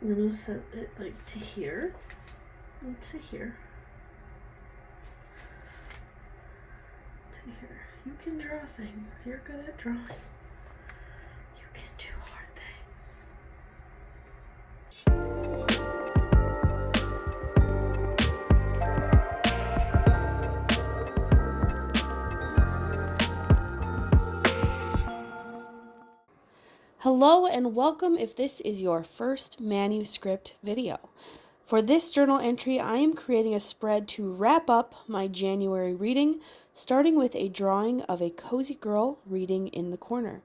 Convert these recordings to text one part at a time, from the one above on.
I'm going to set it like to here and to here. To here. You can draw things. You're good at drawing. You can do hard things. Hello and welcome if this is your first manuscript video. For this journal entry, I am creating a spread to wrap up my January reading, starting with a drawing of a cozy girl reading in the corner.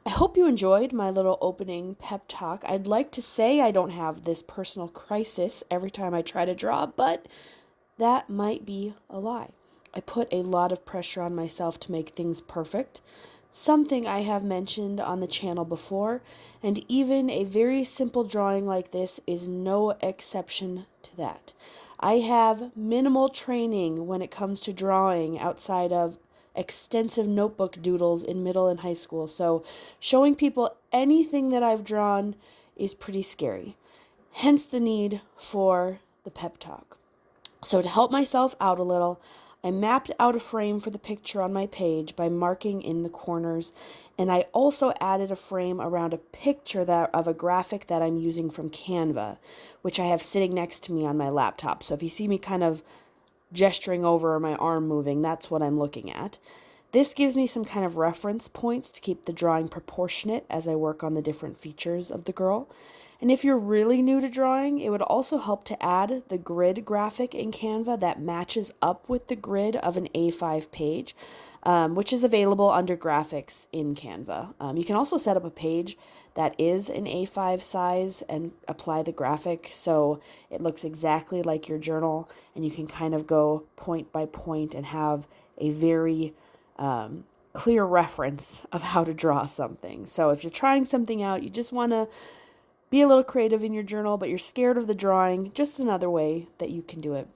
I hope you enjoyed my little opening pep talk. I'd like to say I don't have this personal crisis every time I try to draw, but that might be a lie. I put a lot of pressure on myself to make things perfect, something I have mentioned on the channel before, and even a very simple drawing like this is no exception to that. I have minimal training when it comes to drawing outside of extensive notebook doodles in middle and high school, so showing people anything that I've drawn is pretty scary. Hence the need for the pep talk. So to help myself out a little, I mapped out a frame for the picture on my page by marking in the corners, and I also added a frame around a picture of a graphic that I'm using from Canva, which I have sitting next to me on my laptop. So if you see me kind of gesturing over or my arm moving, that's what I'm looking at. This gives me some kind of reference points to keep the drawing proportionate as I work on the different features of the girl. And if you're really new to drawing, it would also help to add the grid graphic in Canva that matches up with the grid of an A5 page, which is available under graphics in Canva. You can also set up a page that is an A5 size and apply the graphic so it looks exactly like your journal, and you can kind of go point by point and have a very clear reference of how to draw something. So if you're trying something out, you just want to be a little creative in your journal, but you're scared of the drawing, just another way that you can do it.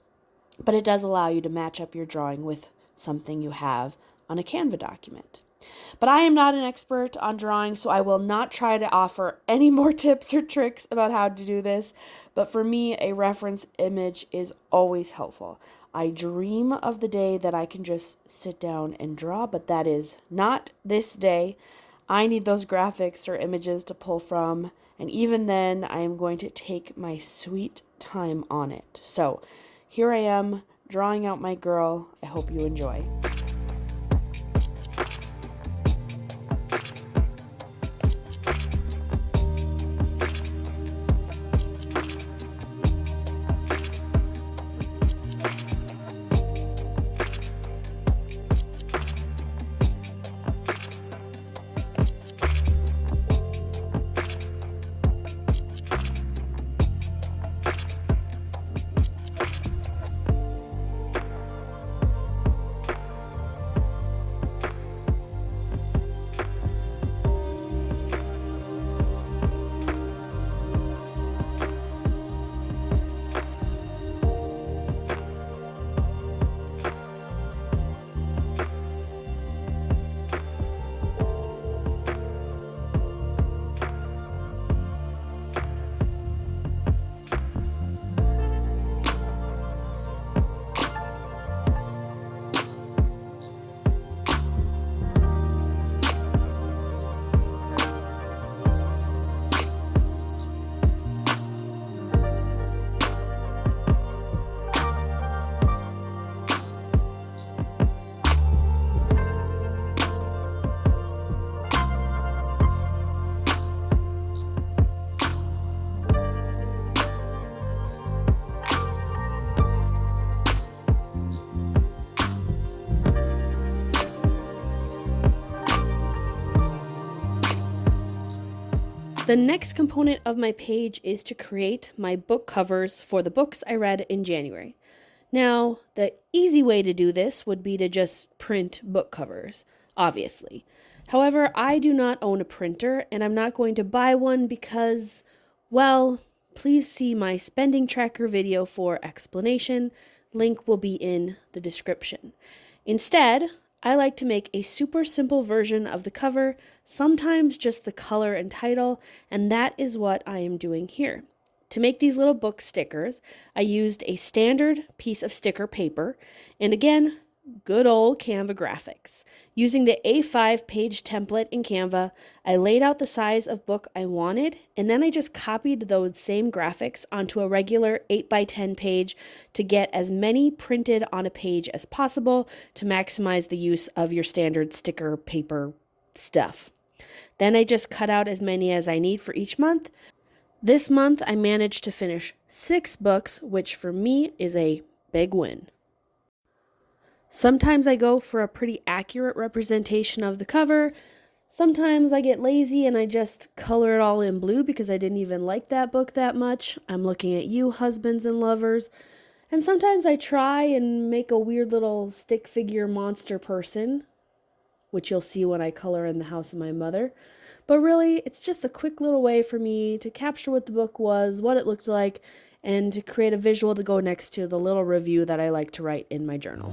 But it does allow you to match up your drawing with something you have on a Canva document. But I am not an expert on drawing, so I will not try to offer any more tips or tricks about how to do this. But for me, a reference image is always helpful. I dream of the day that I can just sit down and draw, but that is not this day. I need those graphics or images to pull from, and even then, I am going to take my sweet time on it. So here I am, drawing out my girl. I hope you enjoy. The next component of my page is to create my book covers for the books I read in January. Now, the easy way to do this would be to just print book covers, obviously. However, I do not own a printer, and I'm not going to buy one because, well, please see my spending tracker video for explanation. Link will be in the description. Instead, I like to make a super simple version of the cover, sometimes just the color and title, and that is what I am doing here. To make these little book stickers, I used a standard piece of sticker paper, and again, good old Canva graphics. Using the A5 page template in Canva, I laid out the size of book I wanted, and then I just copied those same graphics onto a regular 8x10 page to get as many printed on a page as possible to maximize the use of your standard sticker paper stuff. Then I just cut out as many as I need for each month. This month, I managed to finish 6 books, which for me is a big win. Sometimes I go for a pretty accurate representation of the cover. Sometimes I get lazy and I just color it all in blue because I didn't even like that book that much. I'm looking at you, husbands and lovers. And sometimes I try and make a weird little stick figure monster person, which you'll see when I color in the house of my mother. But really, it's just a quick little way for me to capture what the book was, what it looked like, and to create a visual to go next to the little review that I like to write in my journal.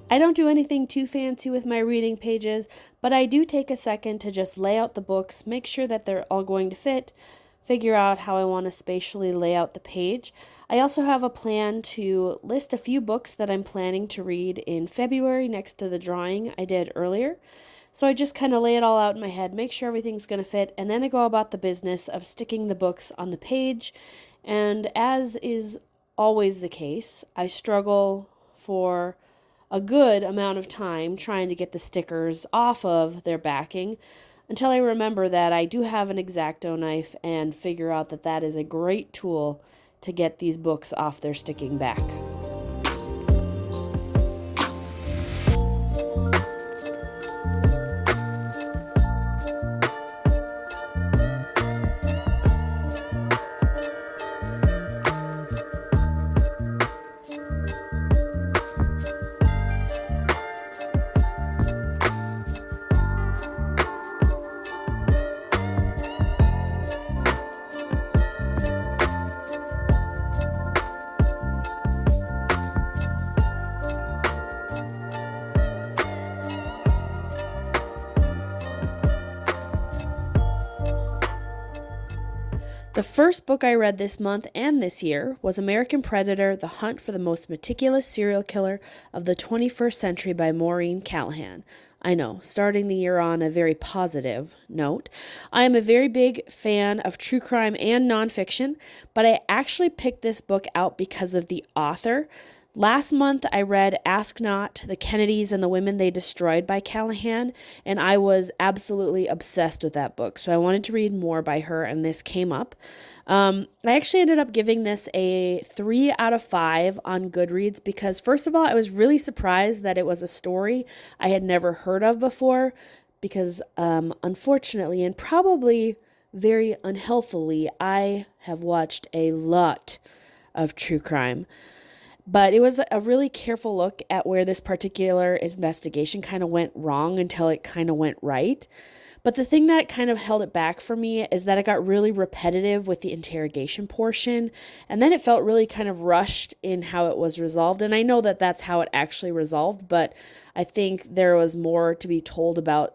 I don't do anything too fancy with my reading pages, but I do take a second to just lay out the books, make sure that they're all going to fit, figure out how I want to spatially lay out the page. I also have a plan to list a few books that I'm planning to read in February next to the drawing I did earlier. So I just kind of lay it all out in my head, make sure everything's going to fit, and then I go about the business of sticking the books on the page. And as is always the case, I struggle for a good amount of time trying to get the stickers off of their backing until I remember that I do have an X-Acto knife and figure out that that is a great tool to get these books off their sticking back. The first book I read this month and this year was American Predator: The Hunt for the Most Meticulous Serial Killer of the 21st Century by Maureen Callahan. I know, starting the year on a very positive note. I am a very big fan of true crime and nonfiction, but I actually picked this book out because of the author. Last month, I read Ask Not, The Kennedys and the Women They Destroyed by Callahan, and I was absolutely obsessed with that book. So I wanted to read more by her, and this came up. I actually ended up giving this a 3 out of 5 on Goodreads because, first of all, I was really surprised that it was a story I had never heard of before because, unfortunately, and probably very unhealthily, I have watched a lot of true crime. But it was a really careful look at where this particular investigation kind of went wrong until it kind of went right. But the thing that kind of held it back for me is that it got really repetitive with the interrogation portion. And then it felt really kind of rushed in how it was resolved. And I know that that's how it actually resolved, but I think there was more to be told about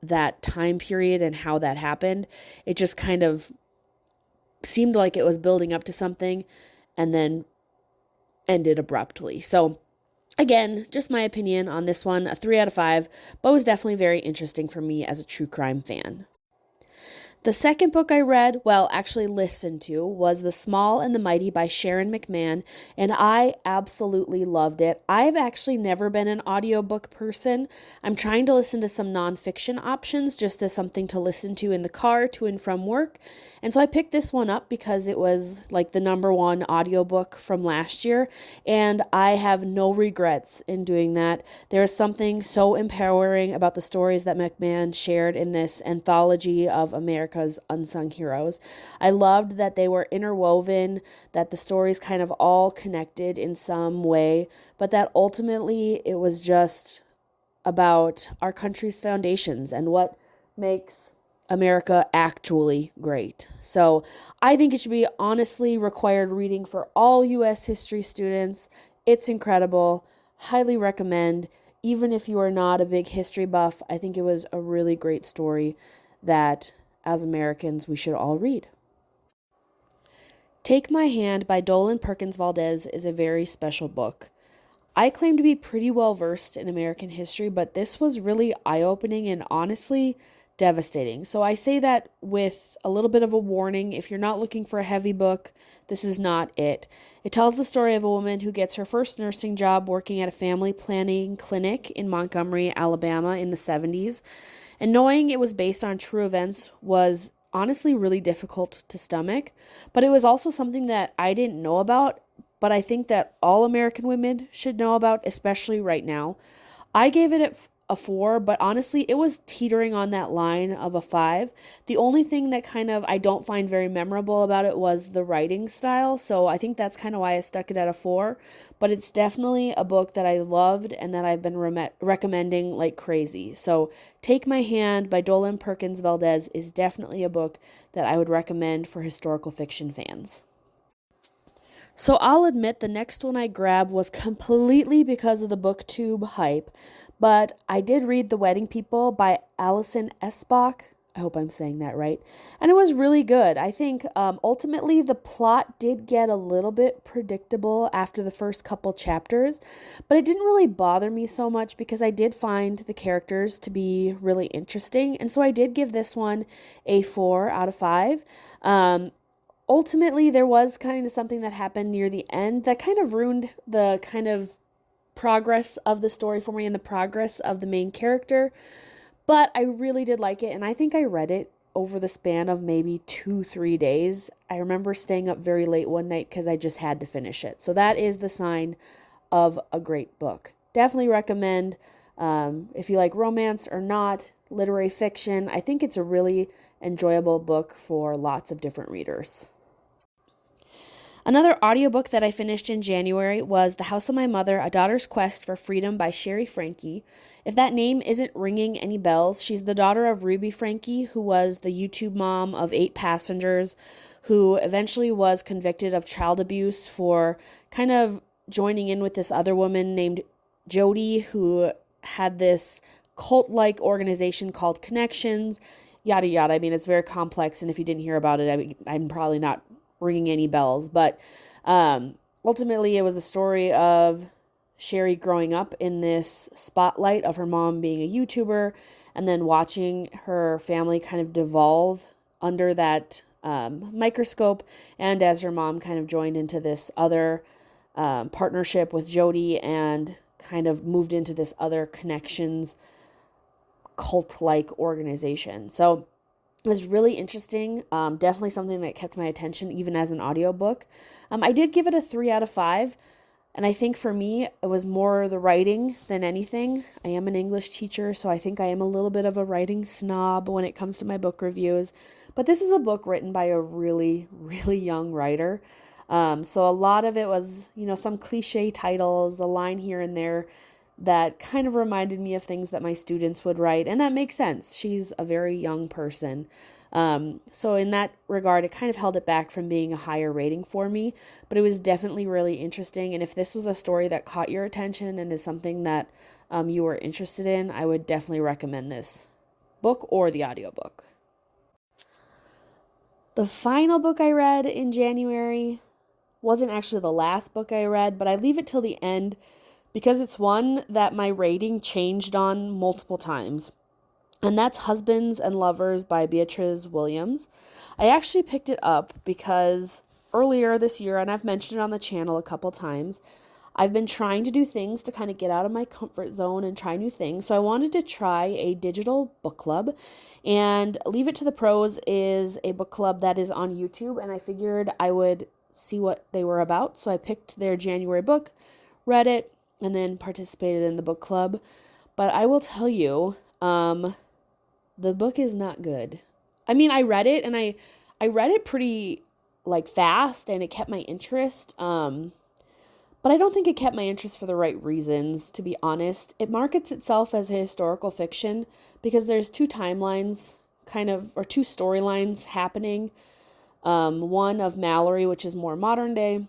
that time period and how that happened. It just kind of seemed like it was building up to something and then ended abruptly. So again, just my opinion on this one, a 3 out of 5, but was definitely very interesting for me as a true crime fan. The second book I read, well, actually listened to, was The Small and the Mighty by Sharon McMahon, and I absolutely loved it. I've actually never been an audiobook person. I'm trying to listen to some nonfiction options just as something to listen to in the car to and from work. And so I picked this one up because it was like the number one audiobook from last year, and I have no regrets in doing that. There is something so empowering about the stories that McMahon shared in this anthology of America's unsung heroes. I loved that they were interwoven, that the stories kind of all connected in some way, but that ultimately it was just about our country's foundations and what makes America actually great. So I think it should be honestly required reading for all U.S. history students. It's incredible. Highly recommend. Even if you are not a big history buff, I think it was a really great story that as Americans we should all read. Take My Hand by Dolen Perkins-Valdez is a very special book. I claim to be pretty well versed in American history, but this was really eye-opening and honestly devastating. So I say that with a little bit of a warning. If you're not looking for a heavy book, this is not it. It tells the story of a woman who gets her first nursing job working at a family planning clinic in Montgomery, Alabama in the 70s. And knowing it was based on true events was honestly really difficult to stomach, but it was also something that I didn't know about, but I think that all American women should know about, especially right now. I gave it a 4, but honestly, it was teetering on that line of a 5. The only thing that kind of I don't find very memorable about it was the writing style, so I think that's kind of why I stuck it at a 4, but it's definitely a book that I loved and that I've been recommending like crazy. So Take My Hand by Dolen Perkins-Valdez is definitely a book that I would recommend for historical fiction fans. So I'll admit the next one I grabbed was completely because of the booktube hype, but I did read The Wedding People by Alison Espach. I hope I'm saying that right. And it was really good. I think ultimately the plot did get a little bit predictable after the first couple chapters, but it didn't really bother me so much because I did find the characters to be really interesting. And so I did give this one a 4 out of 5. Ultimately, there was kind of something that happened near the end that kind of ruined the kind of progress of the story for me and the progress of the main character. But I really did like it, and I think I read it over the span of maybe 2-3 days. I remember staying up very late one night because I just had to finish it. So that is the sign of a great book. Definitely recommend if you like romance or not, literary fiction. I think it's a really enjoyable book for lots of different readers. Another audiobook that I finished in January was The House of My Mother, A Daughter's Quest for Freedom by Shari Franke. If that name isn't ringing any bells, she's the daughter of Ruby Franke, who was the YouTube mom of 8 Passengers, who eventually was convicted of child abuse for kind of joining in with this other woman named Jody, who had this cult-like organization called Connections, yada yada. I mean, it's very complex, and if you didn't hear about it, I'm probably not ringing any bells, but ultimately it was a story of Shari growing up in this spotlight of her mom being a YouTuber and then watching her family kind of devolve under that microscope, and as her mom kind of joined into this other partnership with Jody and kind of moved into this other Connections cult-like organization. So it was really interesting. Definitely something that kept my attention even as an audiobook. I did give it a 3 out of 5. And I think for me, it was more the writing than anything. I am an English teacher, so I think I am a little bit of a writing snob when it comes to my book reviews. But this is a book written by a really, really young writer. So a lot of it was, some cliche titles, a line here and there that kind of reminded me of things that my students would write. And that makes sense. She's a very young person. So in that regard, it kind of held it back from being a higher rating for me, but it was definitely really interesting. And if this was a story that caught your attention and is something that you were interested in, I would definitely recommend this book or the audiobook. The final book I read in January wasn't actually the last book I read, but I leave it till the end because it's one that my rating changed on multiple times. And that's Husbands and Lovers by Beatriz Williams. I actually picked it up because earlier this year, and I've mentioned it on the channel a couple times, I've been trying to do things to kind of get out of my comfort zone and try new things. So I wanted to try a digital book club, and Leave It to the Pros is a book club that is on YouTube, and I figured I would see what they were about. So I picked their January book, read it, and then participated in the book club. But I will tell you, the book is not good. I mean, I read it and I read it pretty fast, and it kept my interest. But I don't think it kept my interest for the right reasons, to be honest. It markets itself as a historical fiction because there's two timelines or two storylines happening. One of Mallory, which is more modern day,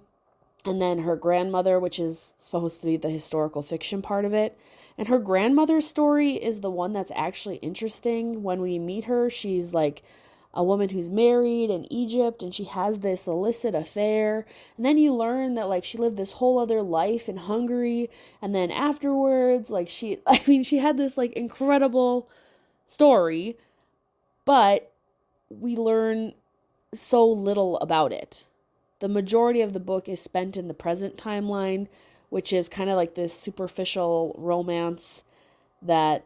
and then her grandmother, which is supposed to be the historical fiction part of it. And her grandmother's story is the one that's actually interesting. When we meet her, she's a woman who's married in Egypt, and she has this illicit affair. And then you learn that she lived this whole other life in Hungary. And then afterwards, she had this incredible story, but we learn so little about it. The majority of the book is spent in the present timeline, which is kind of this superficial romance that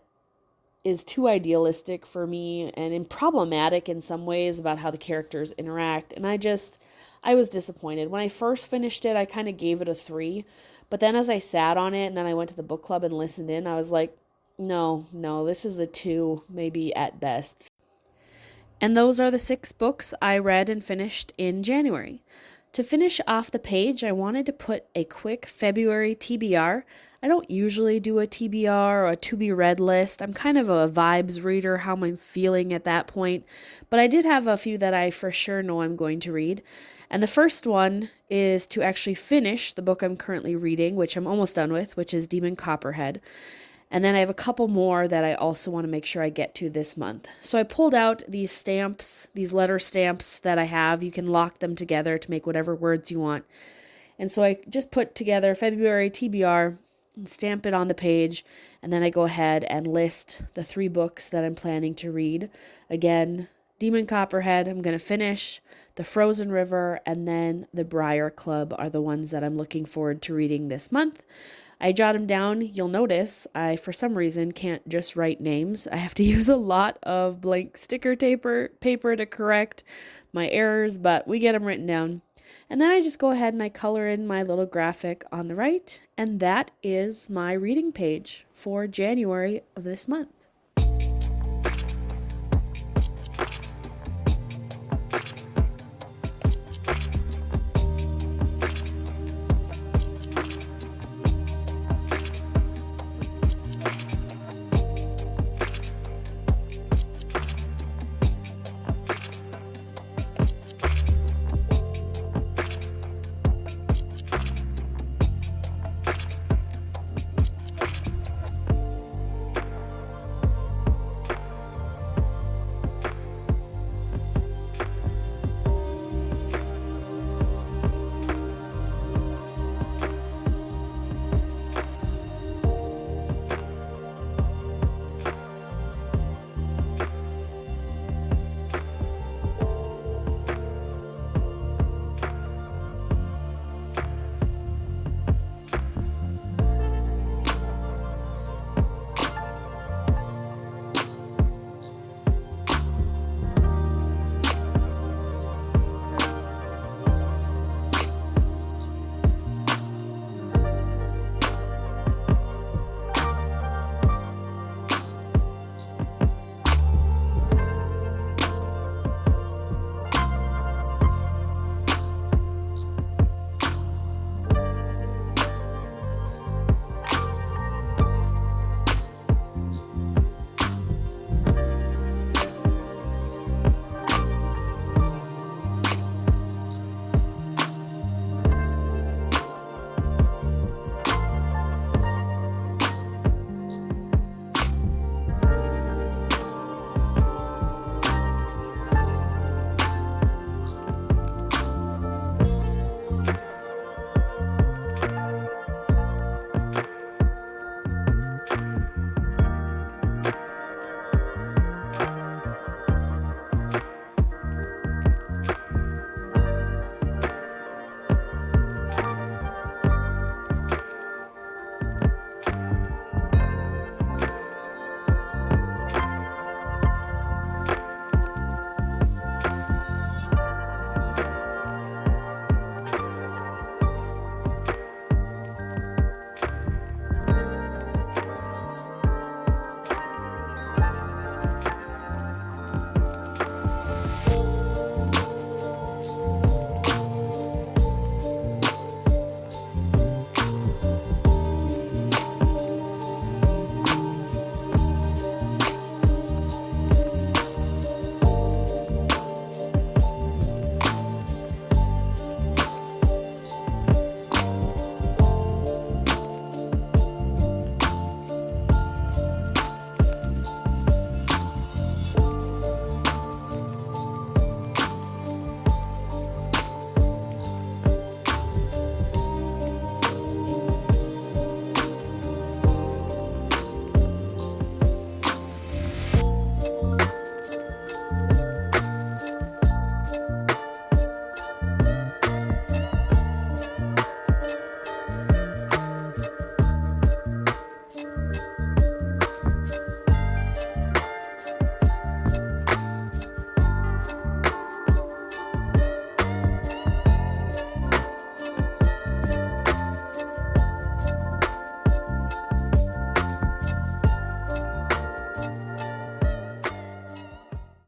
is too idealistic for me and problematic in some ways about how the characters interact. And I was disappointed. When I first finished it, I kind of gave it a 3. But then as I sat on it and then I went to the book club and listened in, I was like, no, this is a 2, maybe at best. And those are the 6 books I read and finished in January. To finish off the page, I wanted to put a quick February TBR. I don't usually do a TBR or a to-be-read list. I'm kind of a vibes reader, how I'm feeling at that point. But I did have a few that I for sure know I'm going to read. And the first one is to actually finish the book I'm currently reading, which I'm almost done with, which is Demon Copperhead. And then I have a couple more that I also want to make sure I get to this month. So I pulled out these stamps, these letter stamps that I have. You can lock them together to make whatever words you want. And so I just put together February TBR and stamp it on the page. And then I go ahead and list the 3 books that I'm planning to read. Again, Demon Copperhead, I'm going to finish. The Frozen River, and then The Briar Club are the ones that I'm looking forward to reading this month. I jot them down. You'll notice I, for some reason, can't just write names. I have to use a lot of blank sticker paper to correct my errors, but we get them written down. And then I just go ahead and I color in my little graphic on the right, and that is my reading page for January of this month.